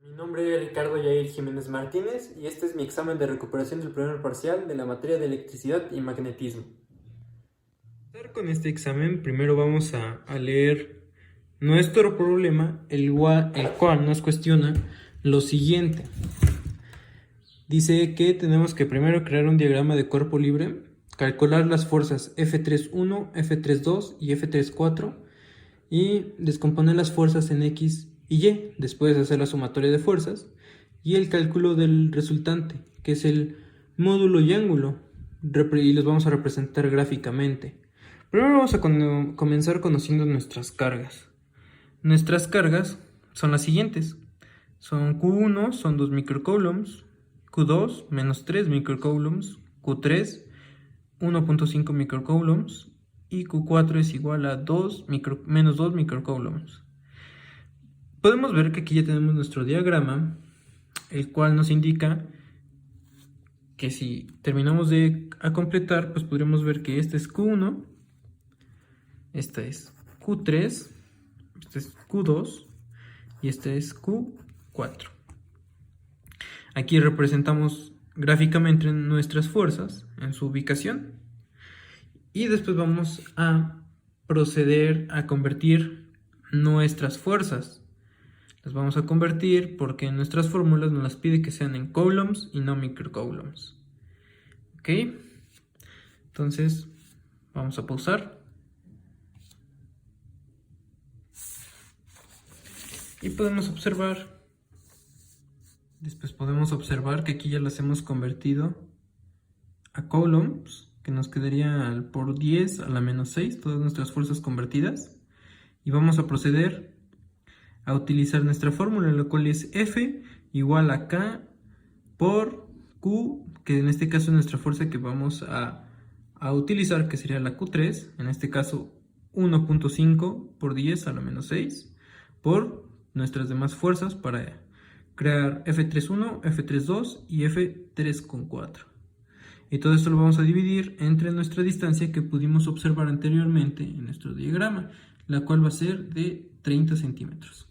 Mi nombre es Ricardo Yair Jiménez Martínez y este es mi examen de recuperación del primer parcial de la materia de electricidad y magnetismo. Para empezar con este examen, primero vamos a leer nuestro problema, el cual nos cuestiona lo siguiente. Dice que tenemos que primero crear un diagrama de cuerpo libre, calcular las fuerzas F31, F32 y F34 y descomponer las fuerzas en X y Y, después hacer la sumatoria de fuerzas y el cálculo del resultante, que es el módulo y ángulo, y los vamos a representar gráficamente. Primero vamos a comenzar conociendo nuestras cargas. Nuestras cargas son las siguientes. Son Q1 son 2 microcoulombs, Q2 menos 3 microcoulombs, Q3 1.5 microcoulombs y Q4 es igual a menos 2 microcoulombs. Podemos ver que aquí ya tenemos nuestro diagrama, el cual nos indica que si terminamos de completar, pues podríamos ver que este es Q1, esta es Q3, este es Q2 y este es Q4. Aquí representamos gráficamente nuestras fuerzas en su ubicación y después vamos a proceder a convertir nuestras fuerzas. Las vamos a convertir porque en nuestras fórmulas nos las pide que sean en coulombs y no microcoulombs. ¿Ok? Entonces vamos a pausar. Y podemos observar. Después podemos observar que aquí ya las hemos convertido a coulombs, que nos quedaría por 10 a la menos 6, todas nuestras fuerzas convertidas. Y vamos a proceder a utilizar nuestra fórmula, la cual es F igual a K por Q, que en este caso es nuestra fuerza que vamos a utilizar, que sería la Q3, en este caso 1.5 por 10 a la menos 6, por nuestras demás fuerzas para crear F31, F32 y F3,4. Y todo esto lo vamos a dividir entre nuestra distancia que pudimos observar anteriormente en nuestro diagrama, la cual va a ser de 30 centímetros.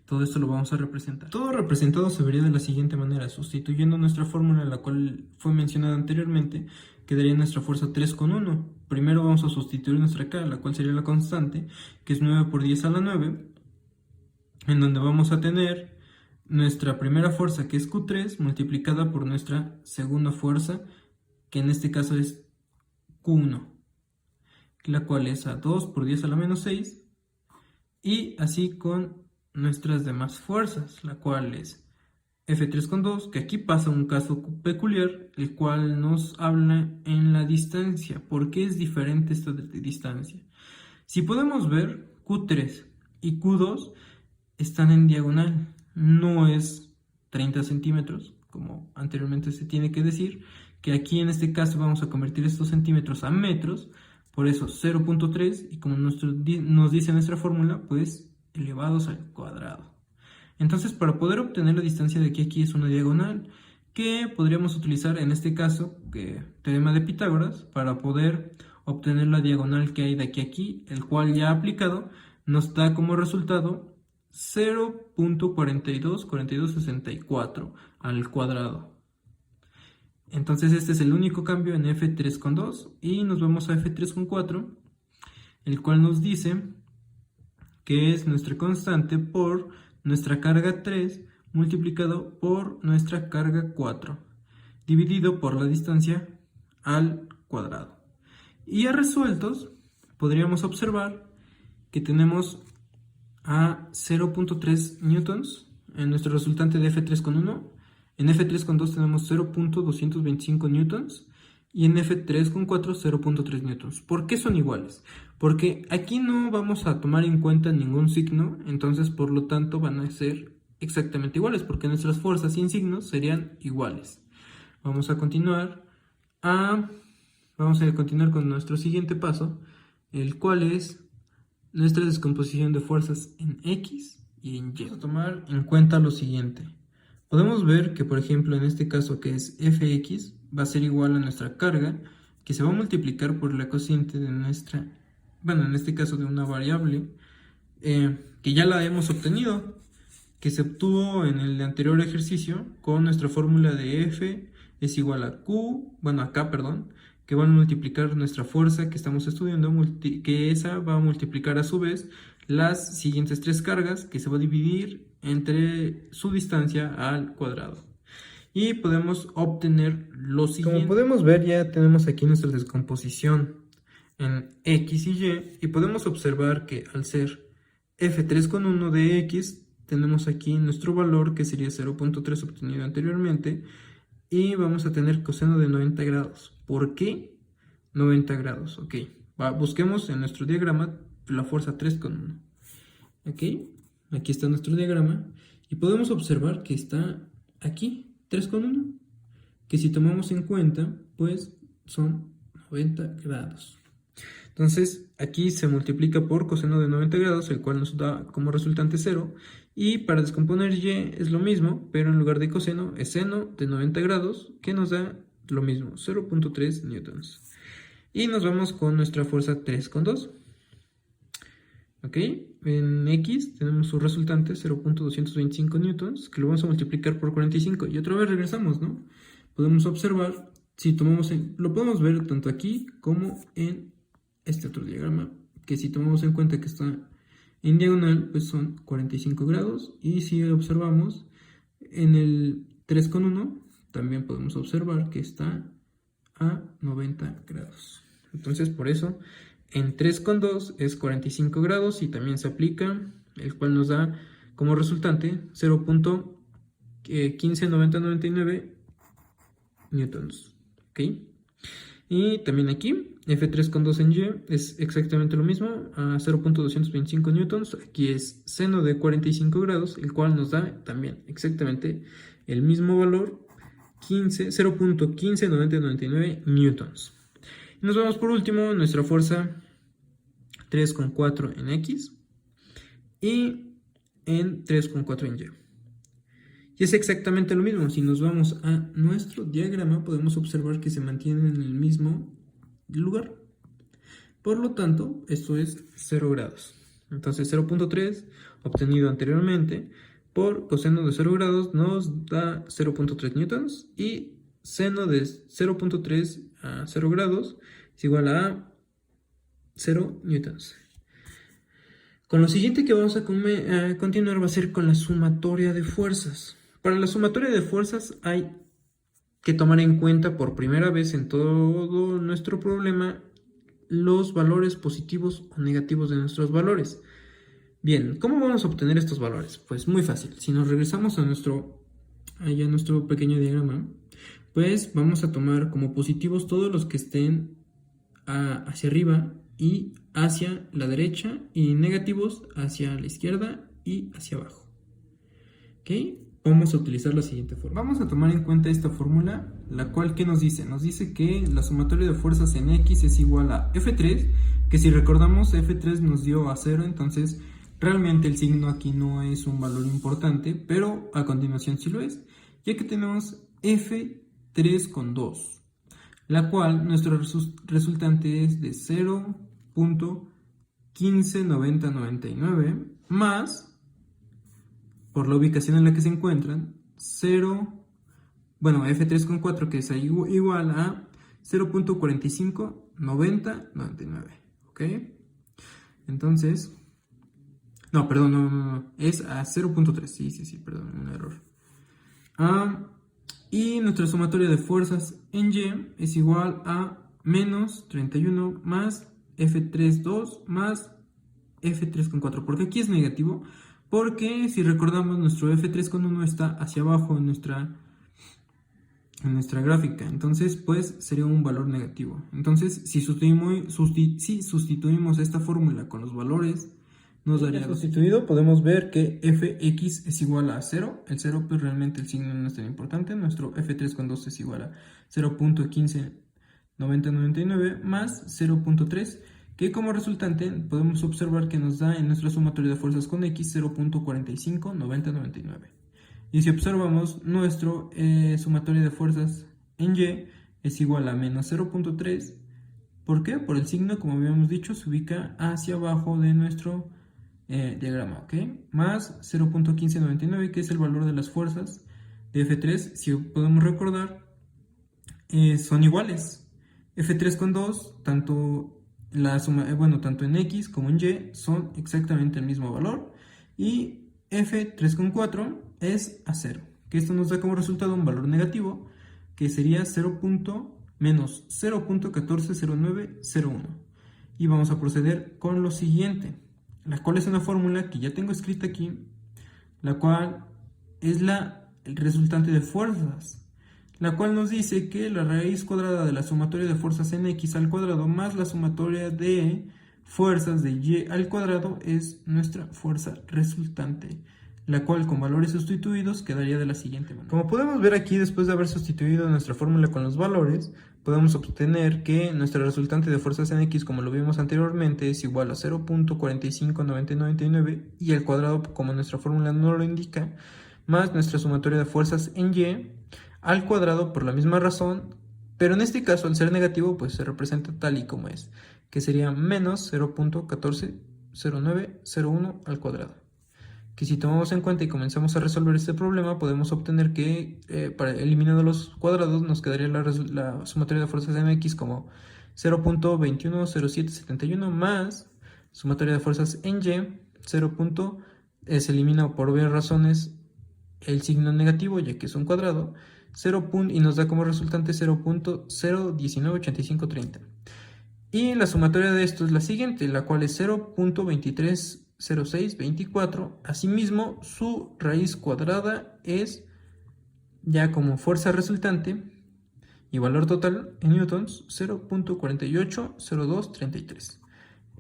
Todo esto lo vamos a representar. Todo representado se vería de la siguiente manera. Sustituyendo nuestra fórmula, la cual fue mencionada anteriormente, quedaría nuestra fuerza 3,1. Primero vamos a sustituir nuestra K, la cual sería la constante, que es 9 por 10 a la 9, en donde vamos a tener nuestra primera fuerza, que es Q3, multiplicada por nuestra segunda fuerza, que en este caso es Q1, la cual es a 2 por 10 a la menos 6, y así con nuestras demás fuerzas, la cual es F3,2, que aquí pasa un caso peculiar, el cual nos habla en la distancia. ¿Por qué es diferente esta de distancia? Si podemos ver, Q3 y Q2 están en diagonal, no es 30 centímetros, como anteriormente se tiene que decir, que aquí en este caso vamos a convertir estos centímetros a metros, por eso 0.3, y como nos dice nuestra fórmula, pues elevados al cuadrado. Entonces, para poder obtener la distancia de aquí a aquí es una diagonal, que podríamos utilizar en este caso, teorema de Pitágoras, para poder obtener la diagonal que hay de aquí a aquí, el cual ya aplicado nos da como resultado 0.4264 al cuadrado. Entonces este es el único cambio en F3,2 y nos vamos a F3,4, el cual nos dice que es nuestra constante por nuestra carga 3 multiplicado por nuestra carga 4 dividido por la distancia al cuadrado. Y ya resueltos podríamos observar que tenemos a 0.3 newtons en nuestro resultante de F3,1. En F3,2 tenemos 0.225 newtons y en F3,4 0.3 newtons. ¿Por qué son iguales? Porque aquí no vamos a tomar en cuenta ningún signo, entonces por lo tanto van a ser exactamente iguales, porque nuestras fuerzas sin signos serían iguales. Vamos a continuar con nuestro siguiente paso, el cual es nuestra descomposición de fuerzas en X y en Y. Vamos a tomar en cuenta lo siguiente. Podemos ver que, por ejemplo, en este caso que es Fx, va a ser igual a nuestra carga, que se va a multiplicar por la cociente de nuestra, bueno, en este caso de una variable, que ya la hemos obtenido. que se obtuvo en el anterior ejercicio con nuestra fórmula de F es igual a Q, bueno, a K, perdón, que van a multiplicar nuestra fuerza que estamos estudiando, que esa va a multiplicar a su vez las siguientes tres cargas, que se va a dividir entre su distancia al cuadrado. Y podemos obtener lo siguiente. Como podemos ver, ya tenemos aquí nuestra descomposición en X y Y podemos observar que al ser F3,1 de X, tenemos aquí nuestro valor que sería 0.3 obtenido anteriormente y vamos a tener coseno de 90 grados. ¿Por qué 90 grados? Ok, busquemos en nuestro diagrama la fuerza 3,1. Ok, aquí está nuestro diagrama y podemos observar que está aquí 3,1, que si tomamos en cuenta pues son 90 grados. Entonces aquí se multiplica por coseno de 90 grados, el cual nos da como resultante 0. Y para descomponer y es lo mismo, pero en lugar de coseno es seno de 90 grados, que nos da lo mismo, 0.3 newtons. Y nos vamos con nuestra fuerza 3,2. Ok, en X tenemos su resultante 0.225 newtons, que lo vamos a multiplicar por 45. Y otra vez regresamos, ¿no? Podemos observar, si tomamos lo podemos ver tanto aquí como en este otro diagrama, que si tomamos en cuenta que está en diagonal, pues son 45 grados. Y si observamos en el 3,1, también podemos observar que está a 90 grados. Entonces, por eso, en 3,2 es 45 grados y también se aplica, el cual nos da como resultante 0.159099 newtons. ¿Ok? Y también aquí, F3,2 en Y es exactamente lo mismo, a 0.225 newtons. Aquí es seno de 45 grados, el cual nos da también exactamente el mismo valor, 0.159099 newtons. Y nos vamos por último, nuestra fuerza 3,4 en X y en 3,4 en Y. Y es exactamente lo mismo. Si nos vamos a nuestro diagrama, podemos observar que se mantienen en el mismo lugar. Por lo tanto, esto es 0 grados. Entonces 0.3 obtenido anteriormente por coseno de 0 grados nos da 0.3 newtons y seno de 0.3 a 0 grados es igual a 0 newtons. Con lo siguiente que vamos a continuar va a ser con la sumatoria de fuerzas. Para la sumatoria de fuerzas hay que tomar en cuenta por primera vez en todo nuestro problema los valores positivos o negativos de nuestros valores. Bien, ¿cómo vamos a obtener estos valores? Pues muy fácil. Si nos regresamos a nuestro pequeño diagrama, pues vamos a tomar como positivos todos los que estén hacia arriba y hacia la derecha y negativos hacia la izquierda y hacia abajo. ¿Ok? Vamos a utilizar la siguiente fórmula. Vamos a tomar en cuenta esta fórmula, la cual, ¿qué nos dice? Nos dice que la sumatoria de fuerzas en X es igual a F3, que si recordamos F3 nos dio a 0, entonces realmente el signo aquí no es un valor importante, pero a continuación sí lo es, ya que tenemos F3,2, la cual nuestro resultante es de 0.159099 más, por la ubicación en la que se encuentran, F3,4 que es igual a 0.459099, ¿ok? Entonces, no, es a 0.3, sí, perdón, un error. Y nuestra sumatoria de fuerzas en Y es igual a menos 31 más F3,2 más F3,4, porque aquí es negativo. Porque si recordamos, nuestro F3,1 está hacia abajo en nuestra gráfica. Entonces, pues sería un valor negativo. Entonces, si sustituimos esta fórmula con los valores, nos daría sustituido. Podemos ver que Fx es igual a 0. El 0, pues realmente el signo no es tan importante. Nuestro F3,2 es igual a 0.159099 más 0.3. Que como resultante podemos observar que nos da en nuestra sumatoria de fuerzas con X 0.459099. Y si observamos nuestro sumatoria de fuerzas en Y es igual a menos 0.3. ¿Por qué? Por el signo, como habíamos dicho, se ubica hacia abajo de nuestro diagrama, ¿ok? Más 0.1599, que es el valor de las fuerzas de F3, si podemos recordar, son iguales. F3 con 2, tanto la suma, tanto en X como en Y son exactamente el mismo valor. Y F3 con 4 es a 0, que esto nos da como resultado un valor negativo, que sería 0. Menos 0.140901. Y vamos a proceder con lo siguiente, la cual es una fórmula que ya tengo escrita aquí, la cual es el resultante de fuerzas, la cual nos dice que la raíz cuadrada de la sumatoria de fuerzas en X al cuadrado más la sumatoria de fuerzas de Y al cuadrado es nuestra fuerza resultante, la cual con valores sustituidos quedaría de la siguiente manera. Como podemos ver aquí, después de haber sustituido nuestra fórmula con los valores, podemos obtener que nuestra resultante de fuerzas en X, como lo vimos anteriormente, es igual a 0.459999 y al cuadrado, como nuestra fórmula no lo indica, más nuestra sumatoria de fuerzas en Y al cuadrado por la misma razón, pero en este caso al ser negativo pues se representa tal y como es, que sería menos 0.140901 al cuadrado. Que si tomamos en cuenta y comenzamos a resolver este problema, podemos obtener que eliminando los cuadrados nos quedaría la sumatoria de fuerzas en X como 0.210771 más sumatoria de fuerzas en Y, se elimina por obvias razones el signo negativo, ya que es un cuadrado, y nos da como resultante 0.0198530. Y la sumatoria de esto es la siguiente, la cual es 0.230624. Asimismo, su raíz cuadrada es, ya como fuerza resultante y valor total en newtons, 0.480233.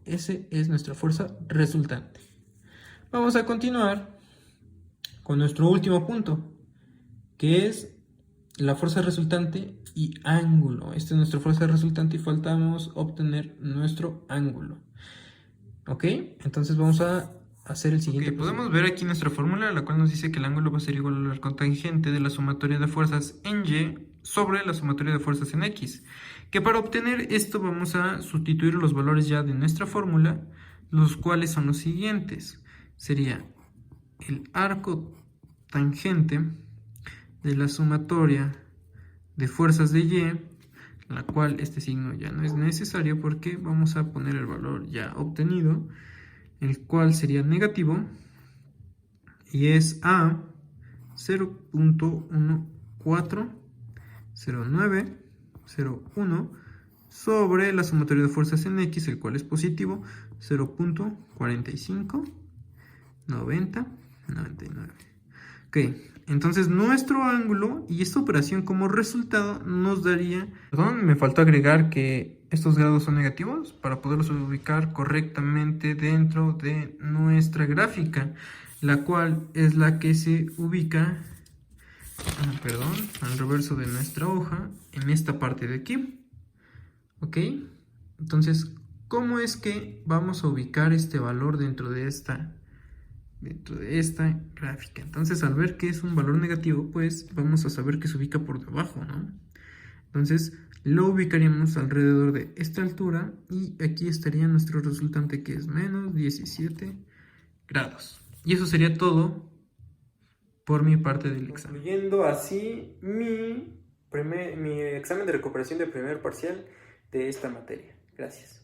Ese es nuestra fuerza resultante. Vamos a continuar con nuestro último punto, que es la fuerza resultante y ángulo. Esta es nuestra fuerza resultante y faltamos obtener nuestro ángulo. ¿Ok? Entonces vamos a hacer el siguiente. Podemos ver aquí nuestra fórmula, la cual nos dice que el ángulo va a ser igual al cotangente de la sumatoria de fuerzas en Y sobre la sumatoria de fuerzas en X. Que para obtener esto vamos a sustituir los valores ya de nuestra fórmula, los cuales son los siguientes. Sería el arco tangente de la sumatoria de fuerzas de Y, la cual este signo ya no es necesario porque vamos a poner el valor ya obtenido, el cual sería negativo, y es a 0.140901 sobre la sumatoria de fuerzas en X, el cual es positivo, 0.459099. Ok, entonces nuestro ángulo y esta operación como resultado nos daría... Perdón, me faltó agregar que estos grados son negativos para poderlos ubicar correctamente dentro de nuestra gráfica, la cual es la que se ubica, al reverso de nuestra hoja, en esta parte de aquí. Ok, entonces, ¿cómo es que vamos a ubicar este valor dentro de esta gráfica? Entonces, al ver que es un valor negativo, pues vamos a saber que se ubica por debajo, ¿no? Entonces, lo ubicaríamos alrededor de esta altura y aquí estaría nuestro resultante, que es menos 17 grados. Y eso sería todo por mi parte del examen. Concluyendo así mi examen de recuperación de primer parcial de esta materia. Gracias.